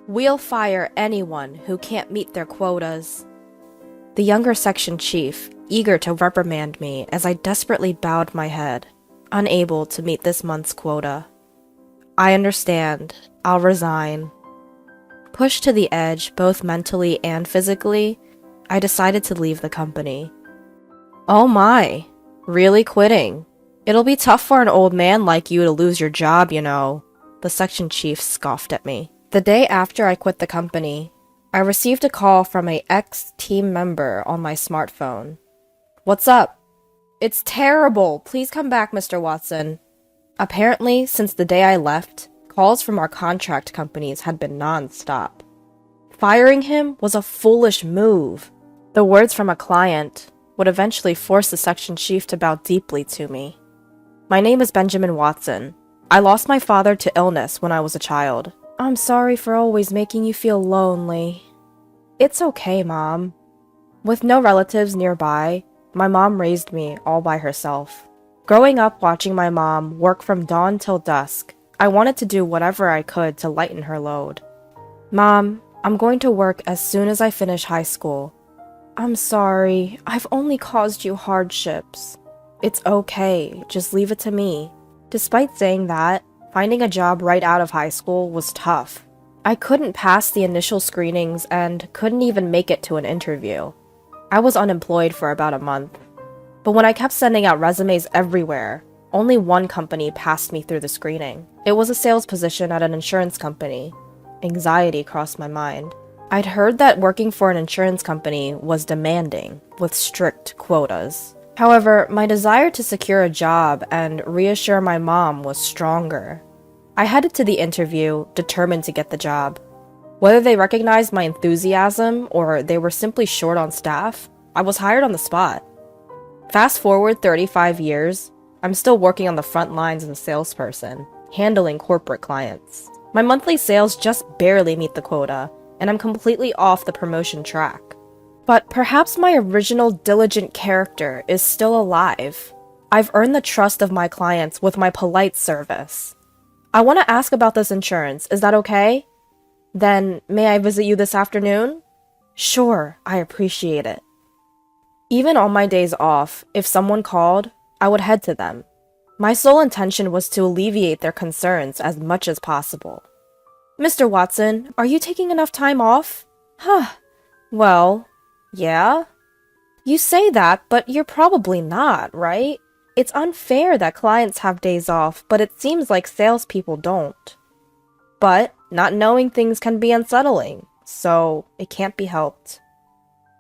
We'll fire anyone who can't meet their quotas. The younger section chief, eager to reprimand me as I desperately bowed my head, unable to meet this month's quota. I understand. I'll resign. Pushed to the edge, both mentally and physically, I decided to leave the company. Oh my, really quitting? It'll be tough for an old man like you to lose your job, you know, the section chief scoffed at me. The day after I quit the company, I received a call from an ex-team member on my smartphone. What's up? It's terrible. Please come back, Mr. Watson. Apparently, since the day I left, calls from our contract companies had been non-stop. Firing him was a foolish move. The words from a client would eventually force the section chief to bow deeply to me. My name is Benjamin Watson. I lost my father to illness when I was a child. I'm sorry for always making you feel lonely. It's okay, Mom. With no relatives nearby, my mom raised me all by herself. Growing up watching my mom work from dawn till dusk, I wanted to do whatever I could to lighten her load. Mom, I'm going to work as soon as I finish high school. I'm sorry, I've only caused you hardships. It's okay, just leave it to me. Despite saying that, finding a job right out of high school was tough. I couldn't pass the initial screenings and couldn't even make it to an interview. I was unemployed for about a month. But when I kept sending out resumes everywhere, only one company passed me through the screening. It was a sales position at an insurance company. Anxiety crossed my mind. I'd heard that working for an insurance company was demanding, with strict quotas. However, my desire to secure a job and reassure my mom was stronger. I headed to the interview, determined to get the job. Whether they recognized my enthusiasm or they were simply short on staff, I was hired on the spot. Fast forward 35 years, I'm still working on the front lines as a salesperson, handling corporate clients. My monthly sales just barely meet the quota, and I'm completely off the promotion track. But perhaps my original diligent character is still alive. I've earned the trust of my clients with my polite service. I want to ask about this insurance, is that okay? Then, may I visit you this afternoon? Sure, I appreciate it. Even on my days off, if someone called, I would head to them. My sole intention was to alleviate their concerns as much as possible. Mr. Watson, are you taking enough time off? Well, yeah? You say that, but you're probably not, right? It's unfair that clients have days off, but it seems like salespeople don't. But not knowing things can be unsettling, so it can't be helped.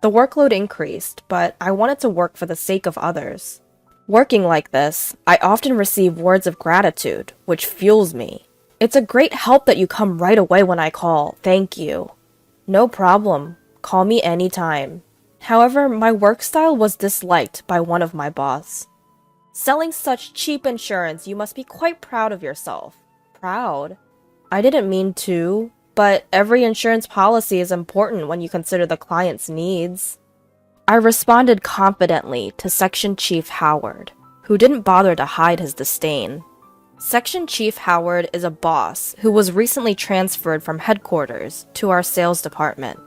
The workload increased, but I wanted to work for the sake of others. Working like this, I often receive words of gratitude, which fuels me. It's a great help that you come right away when I call. Thank you. No problem. Call me anytime. However, my work style was disliked by one of my boss. Selling such cheap insurance, you must be quite proud of yourself. Proud? I didn't mean to, but every insurance policy is important when you consider the client's needs. I responded confidently to Section Chief Howard, who didn't bother to hide his disdain. Section Chief Howard is a boss who was recently transferred from headquarters to our sales department.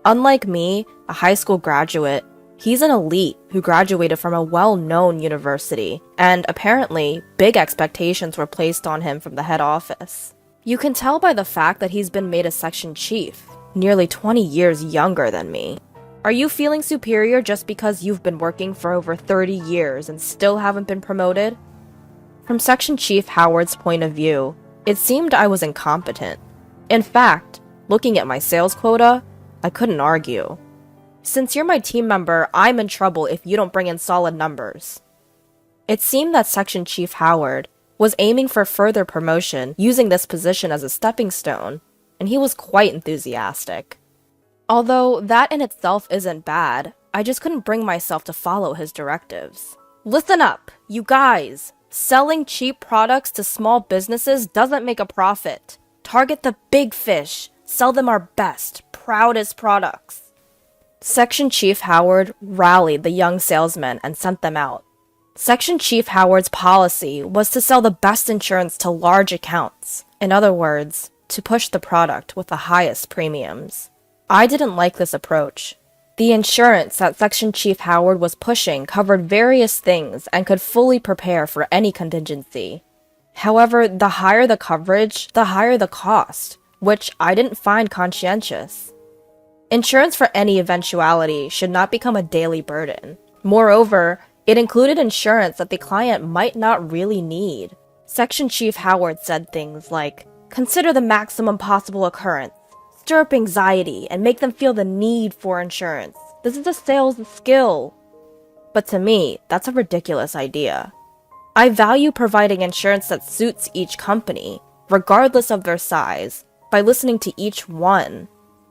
Unlike me, a high school graduate, he's an elite who graduated from a well-known university, and apparently, big expectations were placed on him from the head office. You can tell by the fact that he's been made a section chief, nearly 20 years younger than me. Are you feeling superior just because you've been working for over 30 years and still haven't been promoted? From Section Chief Howard's point of view, it seemed I was incompetent. In fact, looking at my sales quota, I couldn't argue. Since you're my team member, I'm in trouble if you don't bring in solid numbers. It seemed that Section Chief Howard was aiming for further promotion using this position as a stepping stone, and he was quite enthusiastic. Although that in itself isn't bad, I just couldn't bring myself to follow his directives. Listen up, you guys! Selling cheap products to small businesses doesn't make a profit. Target the big fish. Sell them our best, proudest products. Section Chief Howard rallied the young salesmen and sent them out. Section Chief Howard's policy was to sell the best insurance to large accounts. In other words, to push the product with the highest premiums. I didn't like this approach. The insurance that Section Chief Howard was pushing covered various things and could fully prepare for any contingency. However, the higher the coverage, the higher the cost, which I didn't find conscientious. Insurance for any eventuality should not become a daily burden. Moreover, it included insurance that the client might not really need. Section Chief Howard said things like, "Consider the maximum possible occurrence, stir up anxiety, and make them feel the need for insurance. This is a sales skill." But to me, that's a ridiculous idea. I value providing insurance that suits each company, regardless of their size, by listening to each one.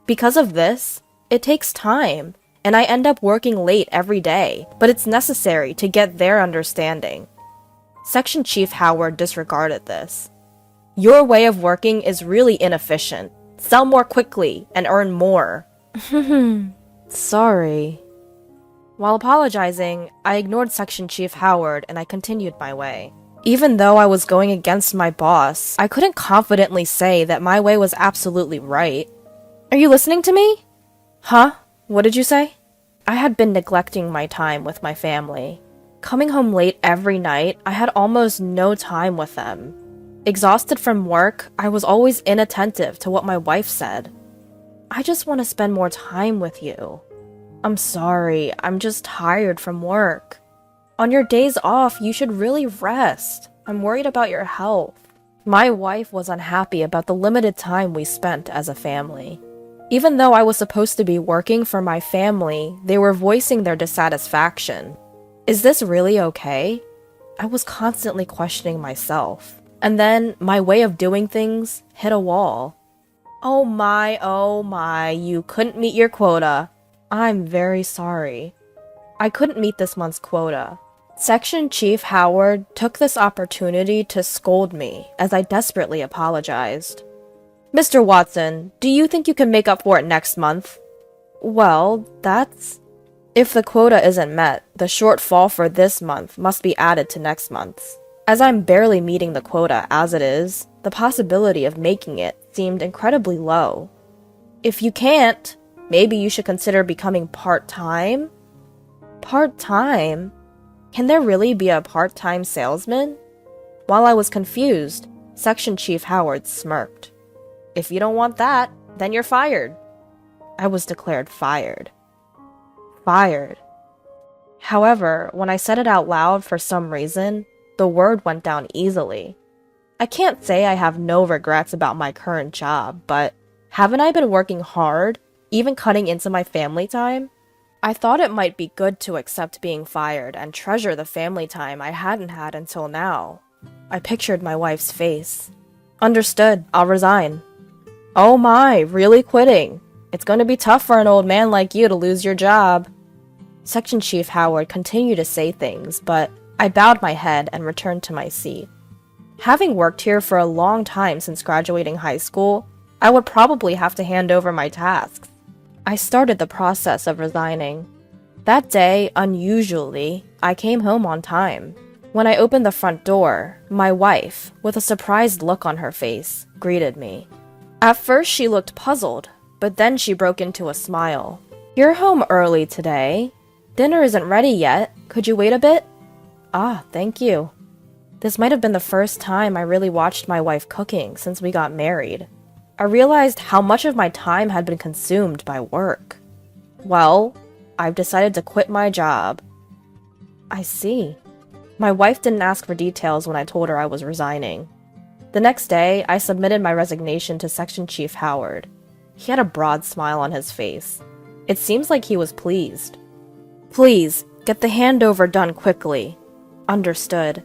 Because of this, it takes time, and I end up working late every day, but it's necessary to get their understanding. Section Chief Howard disregarded this. "Your way of working is really inefficient. Sell more quickly and earn more." Sorry. While apologizing, I ignored Section Chief Howard and I continued my way. Even though I was going against my boss, I couldn't confidently say that my way was absolutely right. "Are you listening to me?" "Huh? What did you say?" I had been neglecting my time with my family. Coming home late every night, I had almost no time with them. Exhausted from work, I was always inattentive to what my wife said. "I just want to spend more time with you." "I'm sorry, I'm just tired from work." "On your days off, you should really rest. I'm worried about your health." My wife was unhappy about the limited time we spent as a family. Even though I was supposed to be working for my family, they were voicing their dissatisfaction. Is this really okay? I was constantly questioning myself. And then my way of doing things hit a wall. Oh my, you couldn't meet your quota. I'm very sorry. I couldn't meet this month's quota. Section Chief Howard took this opportunity to scold me as I desperately apologized. "Mr. Watson, do you think you can make up for it next month?" "Well, that's... If the quota isn't met, the shortfall for this month must be added to next month's. As I'm barely meeting the quota as it is, the possibility of making it seemed incredibly low. If you can't, maybe you should consider becoming part-time?" Part-time? Can there really be a part-time salesman? While I was confused, Section Chief Howard smirked. "If you don't want that, then you're fired." I was declared fired. Fired. However, when I said it out loud for some reason, the word went down easily. I can't say I have no regrets about my current job, but haven't I been working hard, even cutting into my family time? I thought it might be good to accept being fired and treasure the family time I hadn't had until now. I pictured my wife's face. "Understood, I'll resign." "Oh my, really quitting? It's going to be tough for an old man like you to lose your job." Section Chief Howard continued to say things, but I bowed my head and returned to my seat. Having worked here for a long time since graduating high school, I would probably have to hand over my tasks. I started the process of resigning. That day, unusually, I came home on time. When I opened the front door, my wife, with a surprised look on her face, greeted me. At first she looked puzzled, but then she broke into a smile. "You're home early today. Dinner isn't ready yet. Could you wait a bit?" "Ah, thank you." This might have been the first time I really watched my wife cooking since we got married. I realized how much of my time had been consumed by work. "Well, I've decided to quit my job." "I see." My wife didn't ask for details when I told her I was resigning. The next day, I submitted my resignation to Section Chief Howard. He had a broad smile on his face. It seems like he was pleased. "Please, get the handover done quickly." Understood.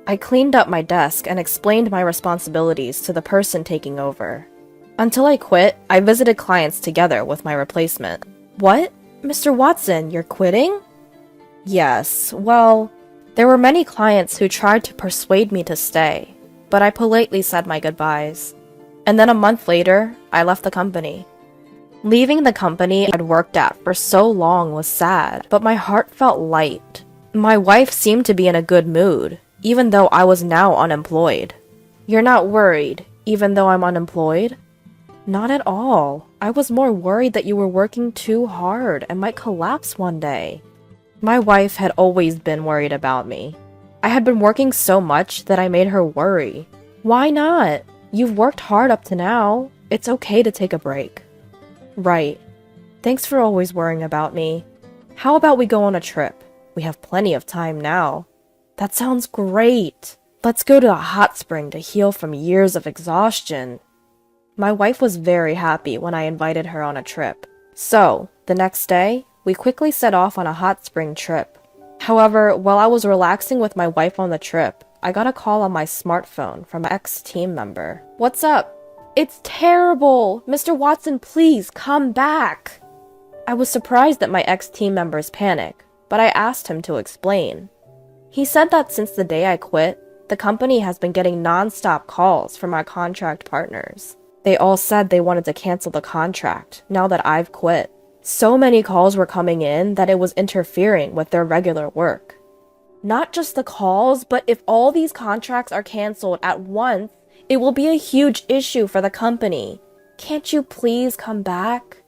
I cleaned up my desk and explained my responsibilities to the person taking over. Until I quit, I visited clients together with my replacement. "What? Mr. Watson, you're quitting?" "Yes, well, there were many clients who tried to persuade me to stay, but I politely said my goodbyes. And then a month later, I left the company. Leaving the company I'd worked at for so long was sad, but my heart felt light. My wife seemed to be in a good mood, even though I was now unemployed. "You're not worried. even though I'm unemployed? Not at all. I was more worried that you were working too hard and might collapse one day. My wife had always been worried about me. I had been working so much that I made her worry. Why not? You've worked hard up to now. It's okay to take a break. Right. Thanks for always worrying about me. How about we go on a trip? We have plenty of time now. That sounds great. Let's go to a hot spring to heal from years of exhaustion. My wife was very happy when I invited her on a trip. So, the next day, we quickly set off on a hot spring trip. However, while I was relaxing with my wife on the trip, I got a call on my smartphone from an ex-team member. What's up? It's terrible! Mr. Watson, please come back! I was surprised at my ex-team member's panic, but I asked him to explain. He said that since the day I quit, the company has been getting non-stop calls from our contract partners. They all said they wanted to cancel the contract now that I've quit. So many calls were coming in that it was interfering with their regular work. Not just the calls, but if all these contracts are canceled at once, it will be a huge issue for the company. Can't you please come back?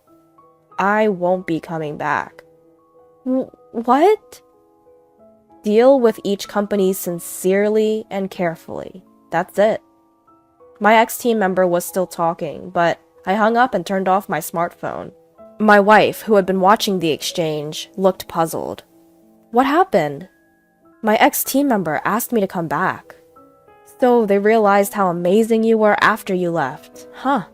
I won't be coming back. What? Deal with each company sincerely and carefully. That's it. My ex-team member was still talking, but I hung up and turned off my smartphone. My wife, who had been watching the exchange, looked puzzled. What happened? My ex-team member asked me to come back. So they realized how amazing you were after you left. Huh.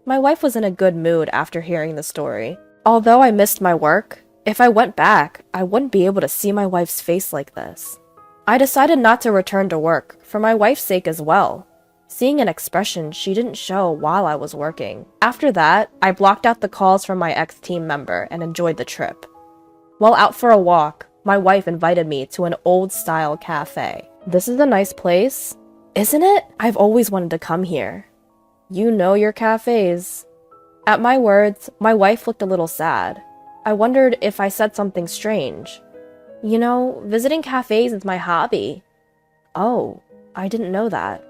My wife was in a good mood after hearing the story. Although I missed my work, if I went back, I wouldn't be able to see my wife's face like this. I decided not to return to work, for my wife's sake as well. Seeing an expression she didn't show while I was working. After that, I blocked out the calls from my ex-team member and enjoyed the trip. While out for a walk, my wife invited me to an old-style cafe. This is a nice place, isn't it? I've always wanted to come here. You know your cafes. At my words, my wife looked a little sad. I wondered if I said something strange. You know, visiting cafes is my hobby. Oh, I didn't know that.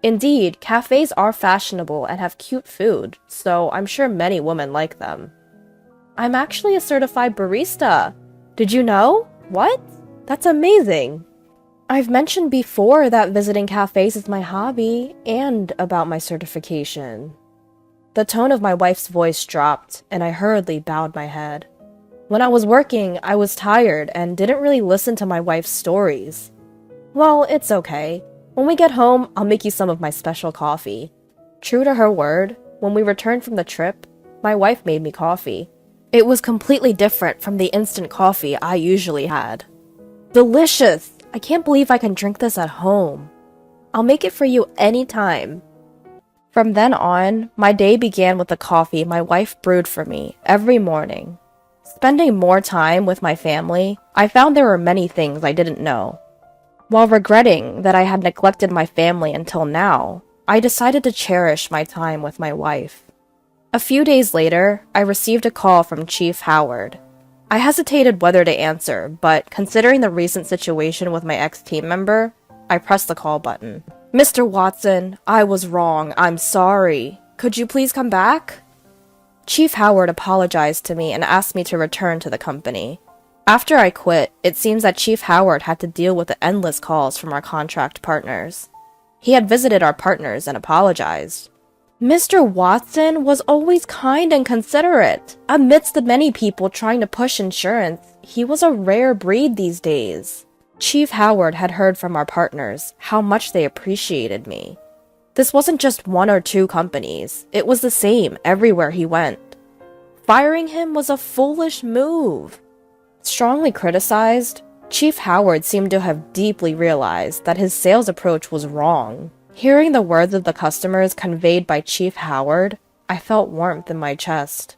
Indeed, cafes are fashionable and have cute food, so I'm sure many women like them. I'm actually a certified barista. Did you know? What? That's amazing. I've mentioned before that visiting cafes is my hobby and about my certification. The tone of my wife's voice dropped, and I hurriedly bowed my head. When I was working, I was tired and didn't really listen to my wife's stories. Well, it's okay. When we get home, I'll make you some of my special coffee. True to her word, when we returned from the trip, my wife made me coffee. It was completely different from the instant coffee I usually had. Delicious! I can't believe I can drink this at home. I'll make it for you anytime. From then on, my day began with the coffee my wife brewed for me every morning. Spending more time with my family, I found there were many things I didn't know. While regretting that I had neglected my family until now, I decided to cherish my time with my wife. A few days later, I received a call from Chief Howard. I hesitated whether to answer, but considering the recent situation with my ex-team member, I pressed the call button. Mr. Watson, I was wrong. I'm sorry. Could you please come back? Chief Howard apologized to me and asked me to return to the company. After I quit, it seems that Chief Howard had to deal with the endless calls from our contract partners. He had visited our partners and apologized. Mr. Watson was always kind and considerate. Amidst the many people trying to push insurance, he was a rare breed these days. Chief Howard had heard from our partners how much they appreciated me. This wasn't just one or two companies. It was the same everywhere he went. Firing him was a foolish move. Strongly criticized, Chief Howard seemed to have deeply realized that his sales approach was wrong. Hearing the words of the customers conveyed by Chief Howard, I felt warmth in my chest.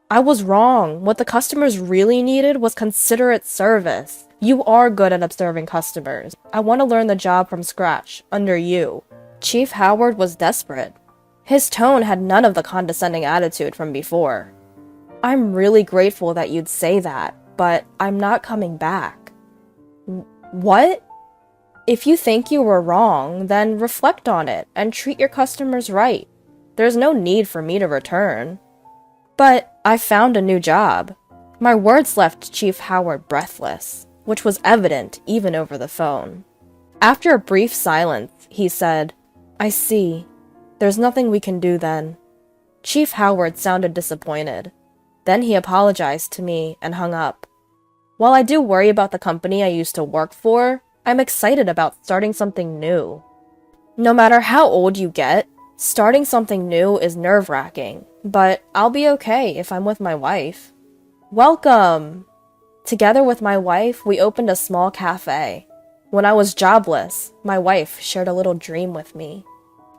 I was wrong. What the customers really needed was considerate service. You are good at observing customers. I want to learn the job from scratch, under you. Chief Howard was desperate. His tone had none of the condescending attitude from before. I'm really grateful that you'd say that, but I'm not coming back. What? If you think you were wrong, then reflect on it and treat your customers right. There's no need for me to return. But I found a new job. My words left Chief Howard breathless, which was evident even over the phone. After a brief silence, he said, "I see. There's nothing we can do then." Chief Howard sounded disappointed. Then he apologized to me and hung up. While I do worry about the company I used to work for, I'm excited about starting something new. No matter how old you get, starting something new is nerve-wracking, but I'll be okay if I'm with my wife. Welcome! Together with my wife, we opened a small cafe. When I was jobless, my wife shared a little dream with me.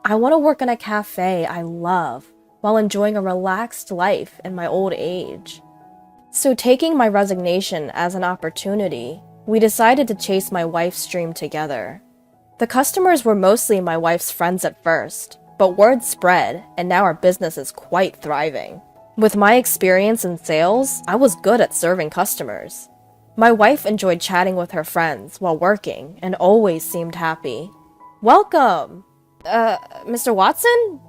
I want to work in a cafe I love while enjoying a relaxed life in my old age. So taking my resignation as an opportunity, we decided to chase my wife's dream together. The customers were mostly my wife's friends at first, but word spread, and now our business is quite thriving. With my experience in sales, I was good at serving customers. My wife enjoyed chatting with her friends while working and always seemed happy. "Welcome! Mr. Watson?"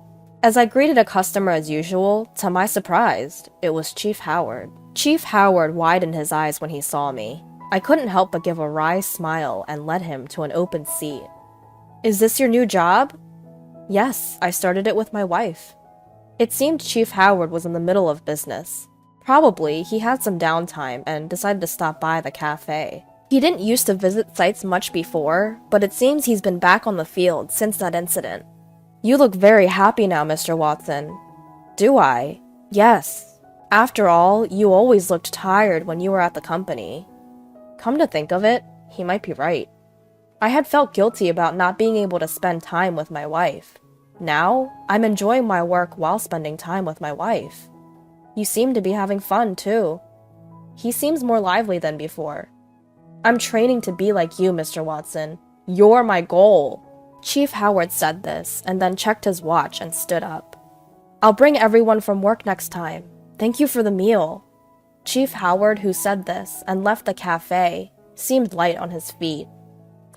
As I greeted a customer as usual, to my surprise, it was Chief Howard. Chief Howard widened his eyes when he saw me. I couldn't help but give a wry smile and led him to an open seat. "Is this your new job?" "Yes, I started it with my wife." It seemed Chief Howard was in the middle of business. Probably he had some downtime and decided to stop by the cafe. He didn't used to visit sites much before, but it seems he's been back on the field since that incident. "You look very happy now, Mr. Watson." "Do I?" "Yes. After all, you always looked tired when you were at the company." Come to think of it, he might be right. I had felt guilty about not being able to spend time with my wife. Now, I'm enjoying my work while spending time with my wife. "You seem to be having fun, too." He seems more lively than before. "I'm training to be like you, Mr. Watson. You're my goal." Chief Howard said this, and then checked his watch and stood up. "I'll bring everyone from work next time. Thank you for the meal." Chief Howard, who said this and left the cafe, seemed light on his feet.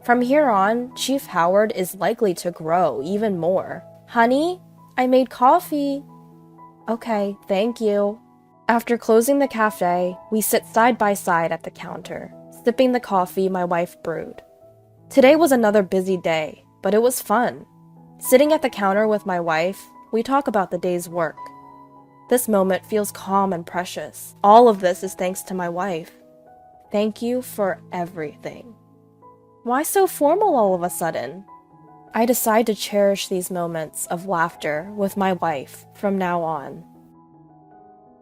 From here on, Chief Howard is likely to grow even more. "Honey, I made coffee." "Okay, thank you." After closing the cafe, we sit side by side at the counter, sipping the coffee my wife brewed. Today was another busy day, but it was fun. Sitting at the counter with my wife, we talk about the day's work. This moment feels calm and precious. All of this is thanks to my wife. Thank you for everything. Why so formal all of a sudden? I decide to cherish these moments of laughter with my wife from now on.